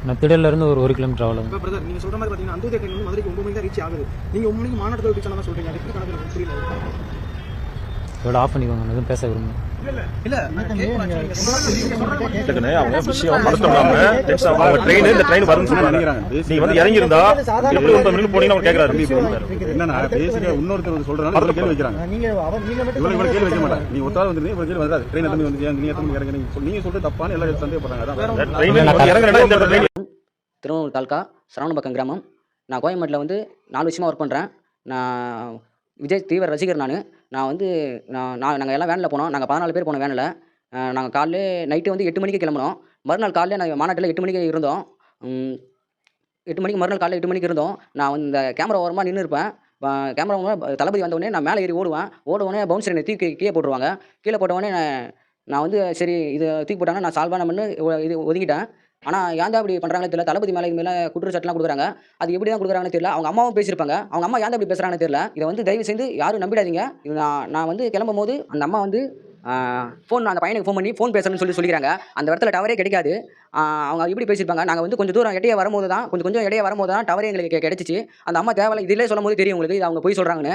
நான் திடல்லேருந்து ஒரு கிலோமீட்டர் ஆகலாம். இப்போ பிரதர் நீங்கள் சொல்கிற மாதிரி பார்த்தீங்கன்னா அந்தோதய ட்ரெயின் வந்து மதுரைக்கு 9 மணிக்கு தான் ரீச் ஆகுது. நீங்கள் 9 மணிக்கு மாநாட்டத்தில் ரீச் ஆனால் சொல்கிறீங்க. அது எப்படி கணக்கு எனக்கு புரியல. இதோட ஆஃப் பண்ணிக்கோங்க, நான் எதுவும் பேச விரும்புகிறேன். இல்ல அவங்க விஷயம் பதட்டம் இல்லாம அவங்க ட்ரெயின் இந்த ட்ரெயின் வரும்னு சொல்றாங்க. நீங்க வந்து இறங்கி இருந்தா எப்படி 9 மணிக்கு போனீங்க அவங்க கேக்குறாரு. என்னன்னா பேசிக்கா இன்னொருத்தர் வந்து சொல்றாங்க அதுல கேள்வி வைக்கிறாங்க. இவ்வளவு கேள்வி வைக்க மாட்டாங்க. நீங்க ஒருத்தாள் வந்து இவ்வளவு கேள்வி வராது. ட்ரெயின் எத்தனை வந்து நீங்க எத்தனை இறங்க நீங்க சொல்றது தப்பான எல்லா சந்தேகப்படுறாங்க. அதான் ட்ரெயின் இறங்குறடா இந்த ட்ரெயின். திருவண்ணூர் தாலுக்கா சரவணபக்கம் கிராமம். நான் கோயம்பேட்டில் வந்து 4 வருஷமாக ஒர்க் பண்ணுறேன். நான் விஜய் தீவிர ரசிகர். நான் வந்து நாங்கள் எல்லாம் வேனில் போனோம். நாங்கள் 14 பேர் போனோம் வேனில். நாங்கள் காலைல நைட்டு வந்து 8 மணிக்கு கிளம்புனோம். மறுநாள் காலையில் நாங்கள் மாநாட்டில் 8 மணிக்கு இருந்தோம். 8 மணிக்கு மறுநாள் காலையில் 8 மணிக்கு இருந்தோம். நான் வந்து இந்த கேமரா ஓரமாக நின்று இருப்பேன். கேமரா ஓரமாக தளபதி வந்தோடனே நான் மேலே ஏறி ஓடுவேன். பவுன்சர் என்னை தூக்கி கீழே போட்டுருவாங்க. கீழே போட்டவுடனே நான் வந்து சரி இது தூக்கி போட்டாங்கன்னா நான் சால்வாக நம்மன்னு இது ஒதுங்கிட்டேன். ஆனால் ஏன் தான் அப்படி பண்ணுறாங்களே தெரியல. தளபதி மேலே இது மேலே குற்றச்சாட்டுலாம் கொடுக்குறாங்க. அது எப்படி தான் கொடுக்குறாங்கன்னு தெரியல. அவங்க அம்மாவும் பேசியிருப்பாங்க. அவங்க அம்மா ஏன் அப்படி பேசுகிறாங்கன்னு தெரியல. இதை வந்து தயவு செய்து யாரும் நம்பிடாதீங்க. இது நான் வந்து கிளம்பும் போது அந்த அம்மா வந்து அந்த பையனுக்கு ஃபோன் பண்ணி ஃபோன் பேசணும்னு சொல்லிக்கிறாங்க. அந்த இடத்துல டவரே கிடைக்காது. அவங்க இப்படி பேசியிருப்பாங்க. நாங்கள் வந்து கொஞ்சம் தூரம் இடையே வரும்போது தான் டவரே எங்களுக்கு கிடைச்சிச்சு. அந்த அம்மா தேவையில்லை இதிலே சொல்லும் போது தெரியும் உங்களுக்கு இது அவங்க போய் சொல்கிறாங்கன்னு.